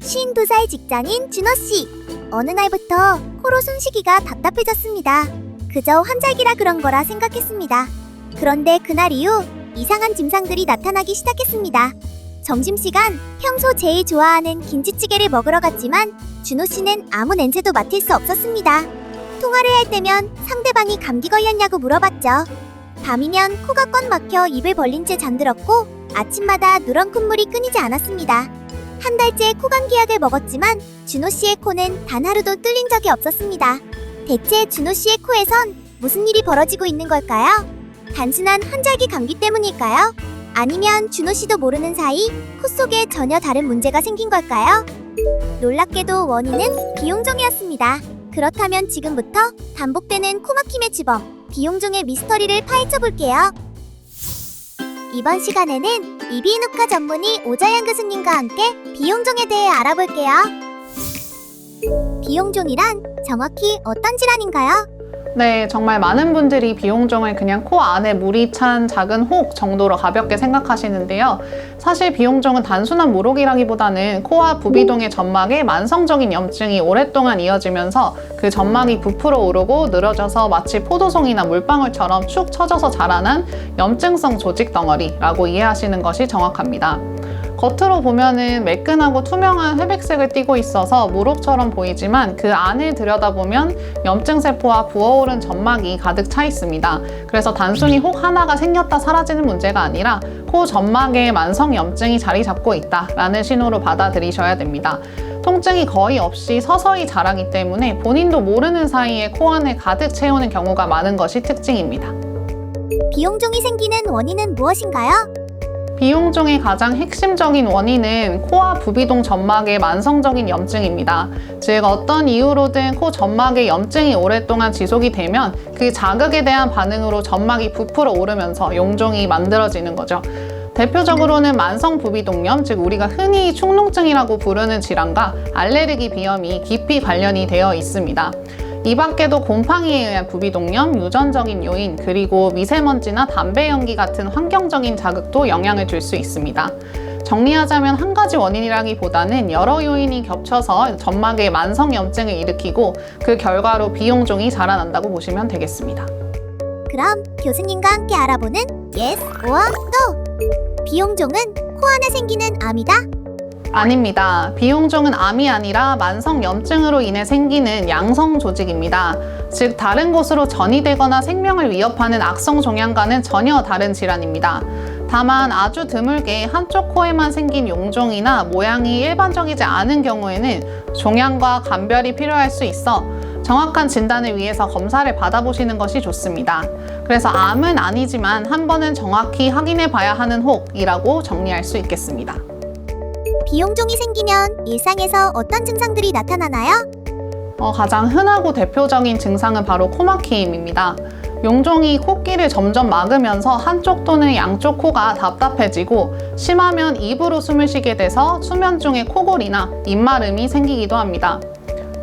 52살 직장인 준호씨. 어느 날부터 코로 숨쉬기가 답답해졌습니다. 그저 환절기라 그런 거라 생각했습니다. 그런데 그날 이후 이상한 증상들이 나타나기 시작했습니다. 점심시간 평소 제일 좋아하는 김치찌개를 먹으러 갔지만 준호씨는 아무 냄새도 맡을 수 없었습니다. 통화를 할 때면 상대방이 감기 걸렸냐고 물어봤죠. 밤이면 코가 꽉 막혀 입을 벌린 채 잠들었고 아침마다 누런 콧물이 끊이지 않았습니다. 한 달째 코감기약을 먹었지만 준호씨의 코는 단 하루도 뚫린 적이 없었습니다. 대체 준호씨의 코에선 무슨 일이 벌어지고 있는 걸까요? 단순한 환절기 감기 때문일까요? 아니면 준호씨도 모르는 사이 코 속에 전혀 다른 문제가 생긴 걸까요? 놀랍게도 원인은 비용종이었습니다. 그렇다면 지금부터 반복되는 코막힘의 주범, 비용종의 미스터리를 파헤쳐볼게요. 이번 시간에는 이비인후과 전문의 오자연 교수님과 함께 비용종에 대해 알아볼게요. 비용종이란 정확히 어떤 질환인가요? 네, 정말 많은 분들이 비용종을 그냥 코 안에 물이 찬 작은 혹 정도로 가볍게 생각하시는데요. 사실 비용종은 단순한 물혹이라기보다는 코와 부비동의 점막에 만성적인 염증이 오랫동안 이어지면서 그 점막이 부풀어 오르고 늘어져서 마치 포도송이나 물방울처럼 축 처져서 자라난 염증성 조직 덩어리라고 이해하시는 것이 정확합니다. 겉으로 보면은 매끈하고 투명한 회백색을 띠고 있어서 물혹처럼 보이지만 그 안을 들여다보면 염증세포와 부어오른 점막이 가득 차 있습니다. 그래서 단순히 혹 하나가 생겼다 사라지는 문제가 아니라 코 점막에 만성 염증이 자리 잡고 있다라는 신호로 받아들이셔야 됩니다. 통증이 거의 없이 서서히 자라기 때문에 본인도 모르는 사이에 코 안을 가득 채우는 경우가 많은 것이 특징입니다. 비용종이 생기는 원인은 무엇인가요? 비용종의 가장 핵심적인 원인은 코와 부비동 점막의 만성적인 염증입니다. 즉 어떤 이유로든 코 점막에 염증이 오랫동안 지속이 되면 그 자극에 대한 반응으로 점막이 부풀어 오르면서 용종이 만들어지는 거죠. 대표적으로는 만성 부비동염, 즉 우리가 흔히 축농증이라고 부르는 질환과 알레르기 비염이 깊이 관련이 되어 있습니다. 이 밖에도 곰팡이에 의한 부비동염, 유전적인 요인, 그리고 미세먼지나 담배 연기 같은 환경적인 자극도 영향을 줄 수 있습니다. 정리하자면 한 가지 원인이라기보다는 여러 요인이 겹쳐서 점막에 만성 염증을 일으키고 그 결과로 비용종이 자라난다고 보시면 되겠습니다. 그럼 교수님과 함께 알아보는 Yes or No. 비용종은 코 안에 생기는 암이다? 아닙니다. 비용종은 암이 아니라 만성 염증으로 인해 생기는 양성 조직입니다. 즉 다른 곳으로 전이되거나 생명을 위협하는 악성 종양과는 전혀 다른 질환입니다. 다만 아주 드물게 한쪽 코에만 생긴 용종이나 모양이 일반적이지 않은 경우에는 종양과 감별이 필요할 수 있어 정확한 진단을 위해서 검사를 받아보시는 것이 좋습니다. 그래서 암은 아니지만 한 번은 정확히 확인해 봐야 하는 혹이라고 정리할 수 있겠습니다. 비용종이 생기면 일상에서 어떤 증상들이 나타나나요? 가장 흔하고 대표적인 증상은 바로 코막힘입니다. 용종이 코끼를 점점 막으면서 한쪽 또는 양쪽 코가 답답해지고 심하면 입으로 숨을 쉬게 돼서 수면 중에 코골이나 입마름이 생기기도 합니다.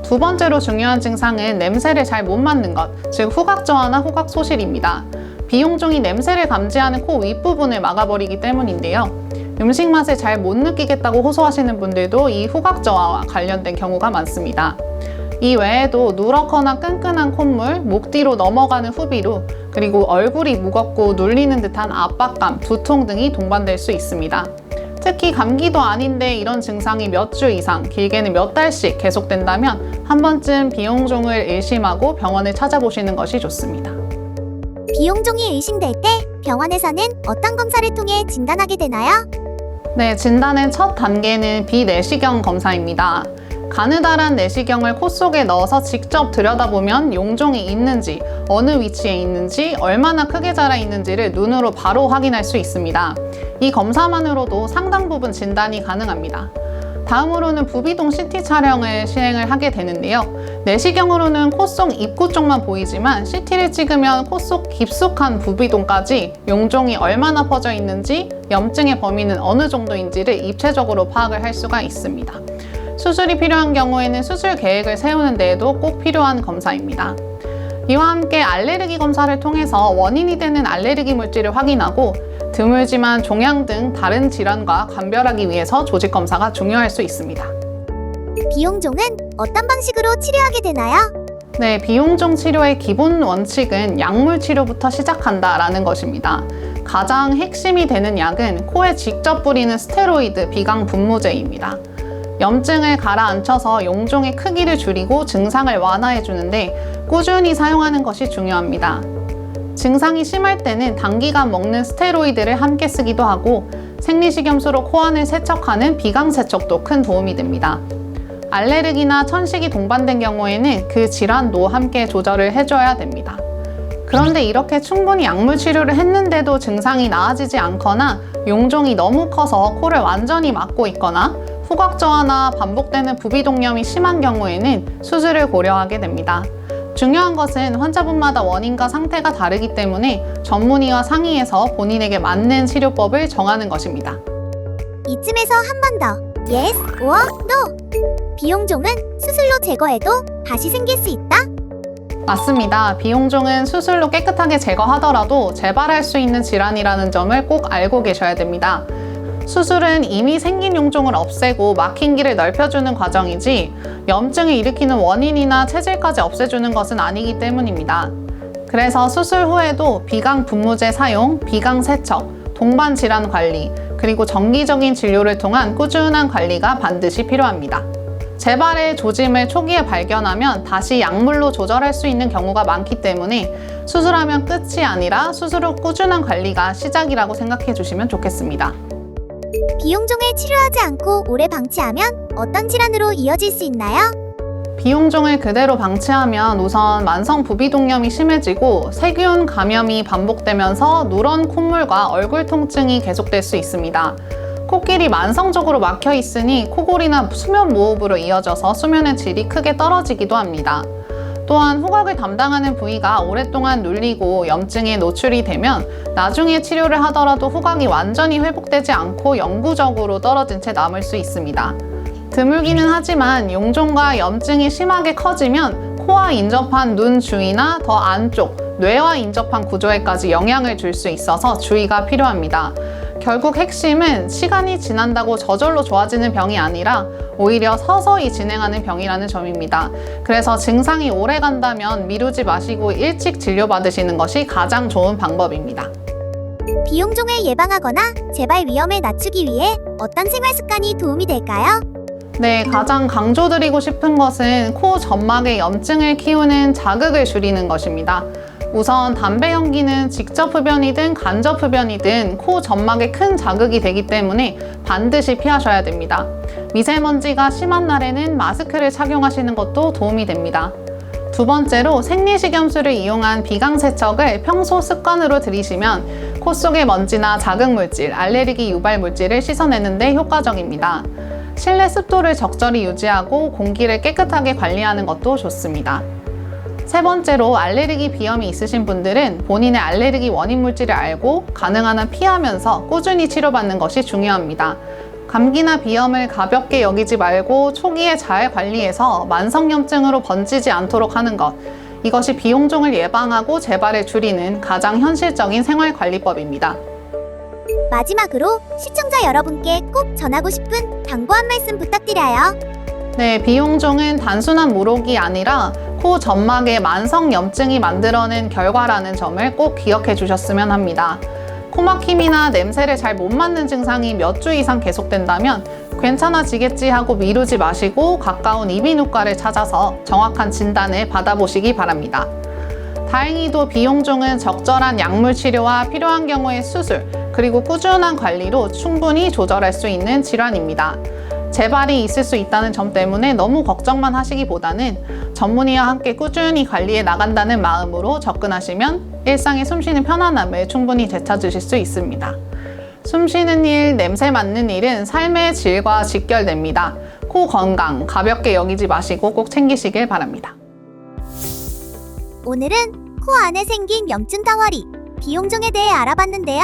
두 번째로 중요한 증상은 냄새를 잘 못 맡는 것, 즉 후각저하나 후각소실입니다. 비용종이 냄새를 감지하는 코 윗부분을 막아버리기 때문인데요. 음식 맛을 잘 못 느끼겠다고 호소하시는 분들도 이 후각저하와 관련된 경우가 많습니다. 이 외에도 누렇거나 끈끈한 콧물, 목 뒤로 넘어가는 후비루, 그리고 얼굴이 무겁고 눌리는 듯한 압박감, 두통 등이 동반될 수 있습니다. 특히 감기도 아닌데 이런 증상이 몇 주 이상, 길게는 몇 달씩 계속된다면 한 번쯤 비용종을 의심하고 병원을 찾아보시는 것이 좋습니다. 비용종이 의심될 때 병원에서는 어떤 검사를 통해 진단하게 되나요? 네, 진단의 첫 단계는 비내시경 검사입니다. 가느다란 내시경을 코 속에 넣어서 직접 들여다보면 용종이 있는지, 어느 위치에 있는지, 얼마나 크게 자라 있는지를 눈으로 바로 확인할 수 있습니다. 이 검사만으로도 상당 부분 진단이 가능합니다. 다음으로는 부비동 CT 촬영을 시행을 하게 되는데요. 내시경으로는 코 속 입구 쪽만 보이지만 CT를 찍으면 코 속 깊숙한 부비동까지 용종이 얼마나 퍼져 있는지, 염증의 범위는 어느 정도인지를 입체적으로 파악을 할 수가 있습니다. 수술이 필요한 경우에는 수술 계획을 세우는 데에도 꼭 필요한 검사입니다. 이와 함께 알레르기 검사를 통해서 원인이 되는 알레르기 물질을 확인하고 드물지만 종양 등 다른 질환과 감별하기 위해서 조직 검사가 중요할 수 있습니다. 비용종은 어떤 방식으로 치료하게 되나요? 네, 비용종 치료의 기본 원칙은 약물 치료부터 시작한다라는 것입니다. 가장 핵심이 되는 약은 코에 직접 뿌리는 스테로이드 비강 분무제입니다. 염증을 가라앉혀서 용종의 크기를 줄이고 증상을 완화해 주는데 꾸준히 사용하는 것이 중요합니다. 증상이 심할 때는 단기간 먹는 스테로이드를 함께 쓰기도 하고 생리식염수로 코안을 세척하는 비강세척도 큰 도움이 됩니다. 알레르기나 천식이 동반된 경우에는 그 질환도 함께 조절을 해줘야 됩니다. 그런데 이렇게 충분히 약물 치료를 했는데도 증상이 나아지지 않거나 용종이 너무 커서 코를 완전히 막고 있거나 후각저하나 반복되는 부비동염이 심한 경우에는 수술을 고려하게 됩니다. 중요한 것은 환자분마다 원인과 상태가 다르기 때문에 전문의와 상의해서 본인에게 맞는 치료법을 정하는 것입니다. 이쯤에서 한 번 더. Yes or no? 비용종은 수술로 제거해도 다시 생길 수 있다? 맞습니다. 비용종은 수술로 깨끗하게 제거하더라도 재발할 수 있는 질환이라는 점을 꼭 알고 계셔야 됩니다. 수술은 이미 생긴 용종을 없애고 막힌 길을 넓혀주는 과정이지 염증을 일으키는 원인이나 체질까지 없애주는 것은 아니기 때문입니다. 그래서 수술 후에도 비강 분무제 사용, 비강 세척, 동반 질환 관리, 그리고 정기적인 진료를 통한 꾸준한 관리가 반드시 필요합니다. 재발의 조짐을 초기에 발견하면 다시 약물로 조절할 수 있는 경우가 많기 때문에 수술하면 끝이 아니라 수술 후 꾸준한 관리가 시작이라고 생각해 주시면 좋겠습니다. 비용종을 치료하지 않고 오래 방치하면 어떤 질환으로 이어질 수 있나요? 비용종을 그대로 방치하면 우선 만성 부비동염이 심해지고 세균 감염이 반복되면서 누런 콧물과 얼굴 통증이 계속될 수 있습니다. 코끼리 만성적으로 막혀 있으니 코골이나 수면 무호흡으로 이어져서 수면의 질이 크게 떨어지기도 합니다. 또한 후각을 담당하는 부위가 오랫동안 눌리고 염증에 노출이 되면 나중에 치료를 하더라도 후각이 완전히 회복되지 않고 영구적으로 떨어진 채 남을 수 있습니다. 드물기는 하지만 용종과 염증이 심하게 커지면 코와 인접한 눈 주위나 더 안쪽, 뇌와 인접한 구조에까지 영향을 줄 수 있어서 주의가 필요합니다. 결국 핵심은 시간이 지난다고 저절로 좋아지는 병이 아니라 오히려 서서히 진행하는 병이라는 점입니다. 그래서 증상이 오래 간다면 미루지 마시고 일찍 진료받으시는 것이 가장 좋은 방법입니다. 비용종을 예방하거나 재발 위험을 낮추기 위해 어떤 생활 습관이 도움이 될까요? 네, 가장 강조드리고 싶은 것은 코 점막의 염증을 키우는 자극을 줄이는 것입니다. 우선 담배 연기는 직접 흡연이든 간접 흡연이든 코 점막에 큰 자극이 되기 때문에 반드시 피하셔야 됩니다. 미세먼지가 심한 날에는 마스크를 착용하시는 것도 도움이 됩니다. 두 번째로 생리식염수를 이용한 비강세척을 평소 습관으로 들이시면 코 속의 먼지나 자극물질, 알레르기 유발 물질을 씻어내는 데 효과적입니다. 실내 습도를 적절히 유지하고 공기를 깨끗하게 관리하는 것도 좋습니다. 세 번째로 알레르기 비염이 있으신 분들은 본인의 알레르기 원인 물질을 알고 가능한 한 피하면서 꾸준히 치료받는 것이 중요합니다. 감기나 비염을 가볍게 여기지 말고 초기에 잘 관리해서 만성염증으로 번지지 않도록 하는 것. 이것이 비용종을 예방하고 재발을 줄이는 가장 현실적인 생활관리법입니다. 마지막으로 시청자 여러분께 꼭 전하고 싶은 당부 한 말씀 부탁드려요. 네, 비용종은 단순한 모록이 아니라 코 점막의 만성 염증이 만들어낸 결과라는 점을 꼭 기억해 주셨으면 합니다. 코막힘이나 냄새를 잘 못 맡는 증상이 몇 주 이상 계속된다면 괜찮아지겠지 하고 미루지 마시고 가까운 이비인후과를 찾아서 정확한 진단을 받아보시기 바랍니다. 다행히도 비용종은 적절한 약물 치료와 필요한 경우의 수술, 그리고 꾸준한 관리로 충분히 조절할 수 있는 질환입니다. 재발이 있을 수 있다는 점 때문에 너무 걱정만 하시기보다는 전문의와 함께 꾸준히 관리해 나간다는 마음으로 접근하시면 일상의 숨쉬는 편안함을 충분히 되찾으실 수 있습니다. 숨쉬는 일, 냄새 맡는 일은 삶의 질과 직결됩니다. 코 건강 가볍게 여기지 마시고 꼭 챙기시길 바랍니다. 오늘은 코 안에 생긴 염증 덩어리, 비용종에 대해 알아봤는데요.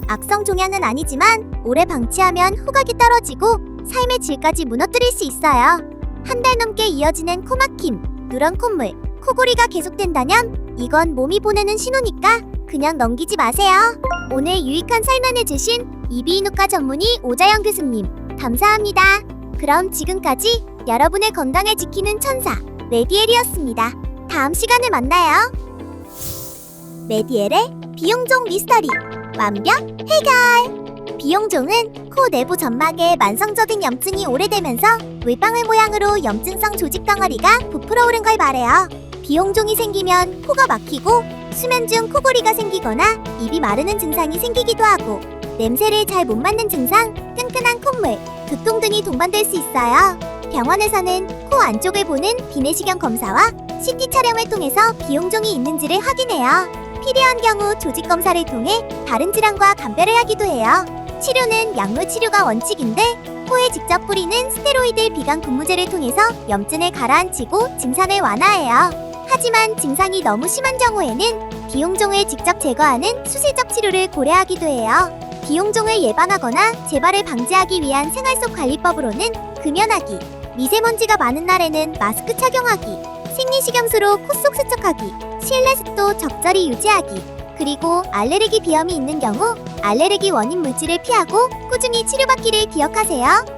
악성 종양은 아니지만 오래 방치하면 후각이 떨어지고 삶의 질까지 무너뜨릴 수 있어요. 한 달 넘게 이어지는 코막힘, 누런 콧물, 코골이가 계속된다면 이건 몸이 보내는 신호니까 그냥 넘기지 마세요. 오늘 유익한 설명해주신 이비인후과 전문의 오자영 교수님, 감사합니다. 그럼 지금까지 여러분의 건강을 지키는 천사 메디엘이었습니다. 다음 시간에 만나요. 메디엘의 비용종 미스터리 완벽 해결. 비용종은 코 내부 점막에 만성적인 염증이 오래되면서 물방울 모양으로 염증성 조직 덩어리가 부풀어 오른 걸 말해요. 비용종이 생기면 코가 막히고 수면 중 코골이가 생기거나 입이 마르는 증상이 생기기도 하고 냄새를 잘 못 맡는 증상, 끈끈한 콧물, 두통 등이 동반될 수 있어요. 병원에서는 코 안쪽을 보는 비내시경 검사와 CT 촬영을 통해서 비용종이 있는지를 확인해요. 필요한 경우 조직 검사를 통해 다른 질환과 감별을 하기도 해요. 치료는 약물 치료가 원칙인데 코에 직접 뿌리는 스테로이드 비강 분무제를 통해서 염증을 가라앉히고 증상을 완화해요. 하지만 증상이 너무 심한 경우에는 비용종을 직접 제거하는 수술적 치료를 고려하기도 해요. 비용종을 예방하거나 재발을 방지하기 위한 생활 속 관리법으로는 금연하기, 미세먼지가 많은 날에는 마스크 착용하기, 생리식염수로 코 속 세척하기, 실내 습도 적절히 유지하기, 그리고 알레르기 비염이 있는 경우 알레르기 원인 물질을 피하고 꾸준히 치료받기를 기억하세요.